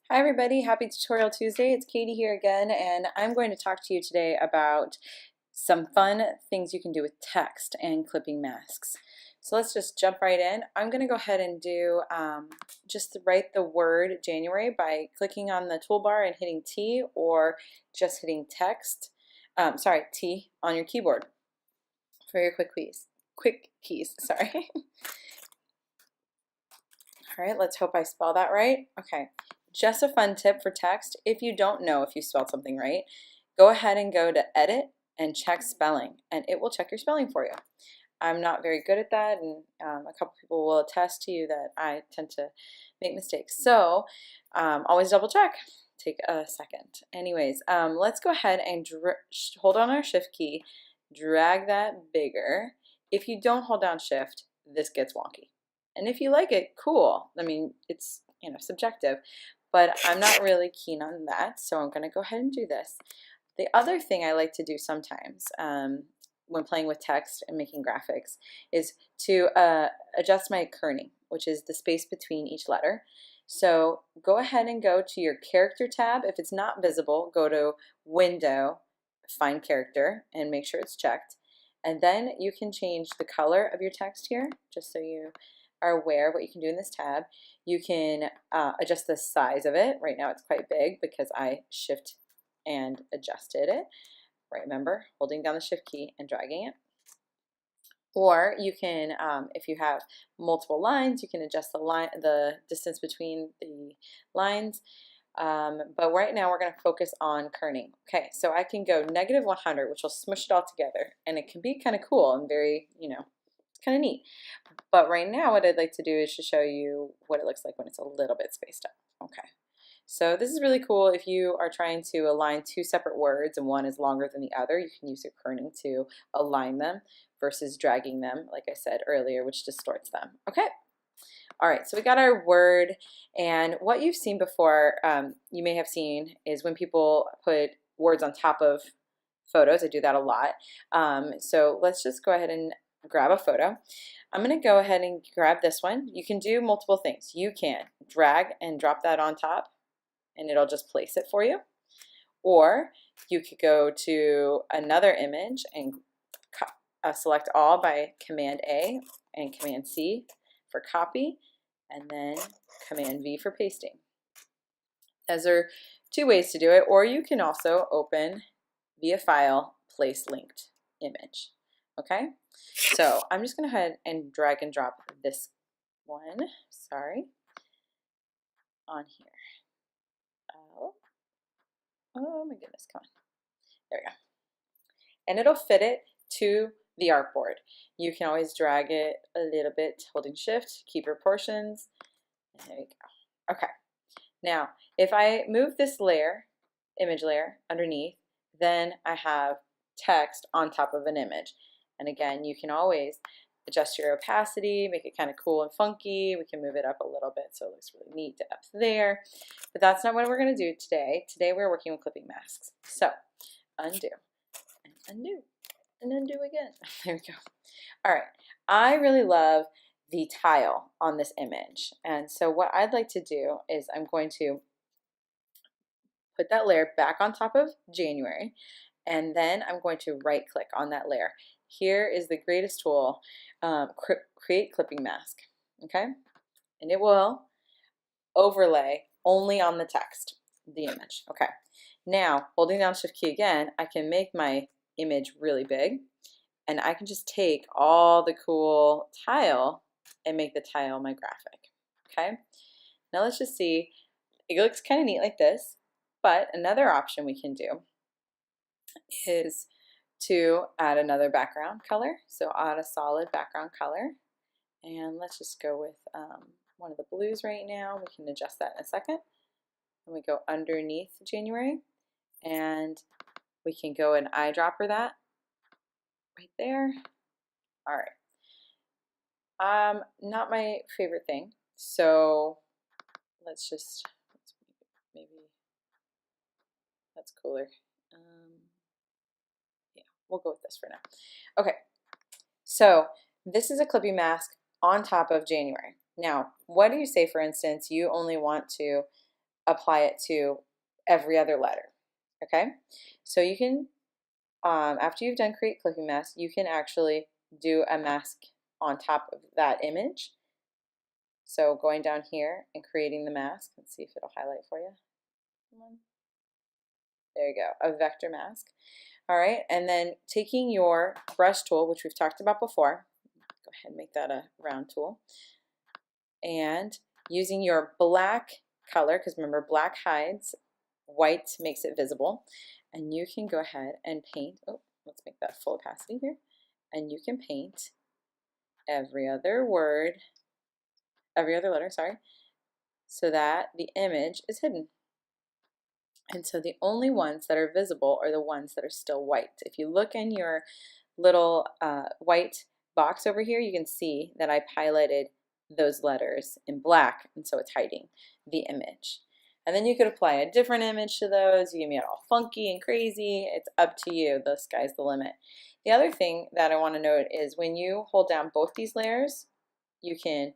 Hi everybody, happy Tutorial Tuesday. It's Katie here again, and I'm going to talk to you today about some fun things you can do with text and clipping masks. So let's just jump right in. I'm going to go ahead and do just write the word January by clicking on the toolbar and hitting T, or just hitting T on your keyboard for your quick keys, sorry. All right, let's hope I spell that right. Okay, just a fun tip for text. If you don't know if you spelled something right, go ahead and go to Edit and check spelling, and it will check your spelling for you. I'm not very good at that, and a couple people will attest to you that I tend to make mistakes. So always double check. Take a second. Anyways, let's go ahead and hold on our Shift key, drag that bigger. If you don't hold down Shift, this gets wonky. And if you like it, cool. I mean, it's subjective, but I'm not really keen on that, so I'm going to go ahead and do this. The other thing I like to do sometimes when playing with text and making graphics is to adjust my kerning, which is the space between each letter. So go ahead and go to your character tab. If it's not visible, go to Window, find Character, and make sure it's checked. And then you can change the color of your text here, just so you are aware of what you can do in this tab. You can adjust the size of it. Right now it's quite big because I shift and adjusted it. Right, remember, holding down the Shift key and dragging it. Or you can, if you have multiple lines, you can adjust the distance between the lines. But right now we're going to focus on kerning. Okay, so I can go -100, which will smush it all together, and it can be kind of cool and very, it's kind of neat. But right now what I'd like to do is to show you what it looks like when it's a little bit spaced out. Okay. So this is really cool if you are trying to align two separate words and one is longer than the other. You can use your kerning to align them versus dragging them, like I said earlier, which distorts them. Okay. All right, so we got our word, and what you've seen before, you may have seen, is when people put words on top of photos. I do that a lot. So let's just go ahead and grab a photo. I'm going to go ahead and grab this one. You can do multiple things. You can drag and drop that on top, and it'll just place it for you. Or you could go to another image and select all by Command A and Command C for copy, and then Command V for pasting. Those are two ways to do it, or you can also open via File, Place Linked Image. Okay, so I'm just going to go ahead and drag and drop this one, on here. Oh my goodness, come on. There we go. And it'll fit it to the artboard. You can always drag it a little bit holding Shift, keep your proportions, and there you go. Okay, now if I move this layer, image layer, underneath, then I have text on top of an image. And again, you can always adjust your opacity, make it kind of cool and funky. We can move it up a little bit so it looks really neat up there. But that's not what we're going to do today. Today we're working with clipping masks. So undo and undo and undo again. There we go. All right. I really love the tile on this image. And so what I'd like to do is I'm going to put that layer back on top of January, and then I'm going to right click on that layer. Here is the greatest tool, create clipping mask, okay? And it will overlay only on the text, the image, okay? Now, holding down Shift key again, I can make my image really big, and I can just take all the cool tile and make the tile my graphic, okay? Now let's just see, it looks kind of neat like this, but another option we can do is to add another background color. So add a solid background color, and let's just go with one of the blues right now. We can adjust that in a second. And we go underneath January, and we can go and eyedropper that right there. All right. Not my favorite thing, so maybe that's cooler. Yeah, we'll go with this for now. Okay, so this is a clipping mask on top of January. Now, what do you say, for instance, you only want to apply it to every other letter. Okay, so you can, after you've done create clipping mask, you can actually do a mask on top of that image. So going down here and creating the mask, let's see if it'll highlight for you. Come on. There you go, a vector mask. All right, and then taking your brush tool, which we've talked about before, go ahead and make that a round tool, and using your black color, because remember black hides, white makes it visible, and you can go ahead and paint, oh, let's make that full opacity here, and you can paint every other letter, sorry, so that the image is hidden. And so the only ones that are visible are the ones that are still white. If you look in your little white box over here, you can see that I've highlighted those letters in black, and so it's hiding the image. And then you could apply a different image to those. You can make it all funky and crazy. It's up to you. The sky's the limit. The other thing that I want to note is when you hold down both these layers, you can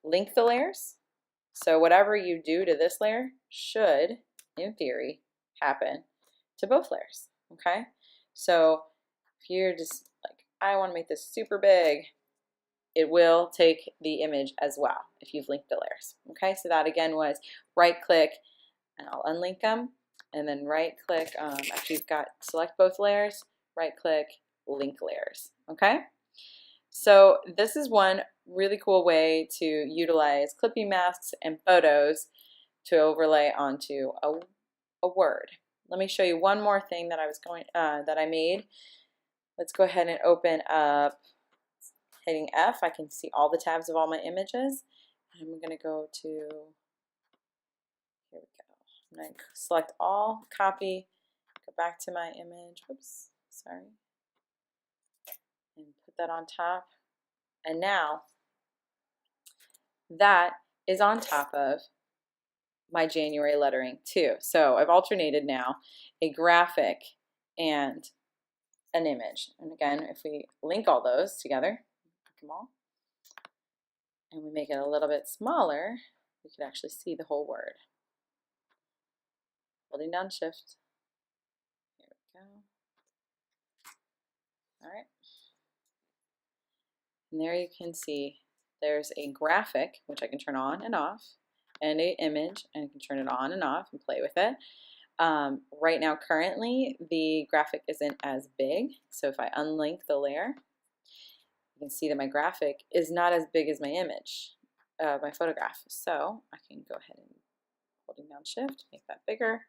link the layers. So whatever you do to this layer should, in theory, happen to both layers, okay? So if you're just like, I want to make this super big, it will take the image as well if you've linked the layers, okay? So that again was right click, and I'll unlink them, and then right click, after you've got, select both layers, right click, link layers, okay? So this is one really cool way to utilize clipping masks and photos to overlay onto a word. Let me show you one more thing that I made. Let's go ahead and open up, hitting F. I can see all the tabs of all my images. I'm going to go to, here we go. I'm going to select all, copy, go back to my image. Oops, sorry. And put that on top. And now that is on top of my January lettering too. So I've alternated now a graphic and an image. And again, if we link all those together, them all, and we make it a little bit smaller, we can actually see the whole word. Holding down Shift. Here we go. All right. And there you can see there's a graphic, which I can turn on and off, and an image, and I can turn it on and off and play with it. Right now, currently, the graphic isn't as big, so if I unlink the layer, you can see that my graphic is not as big as my image, my photograph. So I can go ahead and, holding down Shift, make that bigger.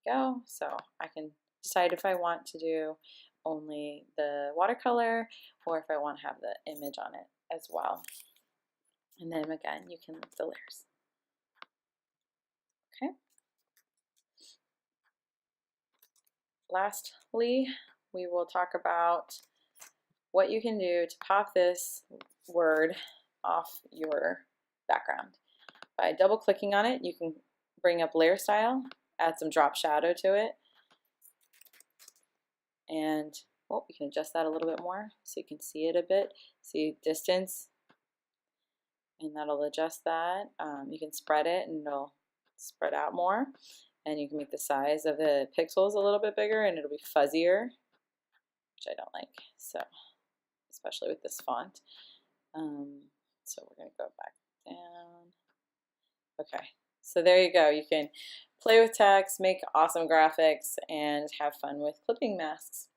There we go. So I can decide if I want to do only the watercolor or if I want to have the image on it as well. And then again, you can link the layers. Okay. Lastly, we will talk about what you can do to pop this word off your background. By double clicking on it, you can bring up layer style, add some drop shadow to it, and oh, you can adjust that a little bit more so you can see it a bit. See distance, and that'll adjust that. You can spread it and it'll spread out more, and you can make the size of the pixels a little bit bigger and it'll be fuzzier, which I don't like, so especially with this font. So we're going to go back down. Okay, so there you go. You can play with text, make awesome graphics, and have fun with clipping masks.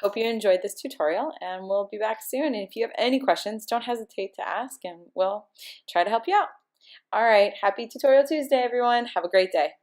Hope you enjoyed this tutorial, and we'll be back soon. And if you have any questions, don't hesitate to ask, and we'll try to help you out. All right, happy Tutorial Tuesday, everyone. Have a great day.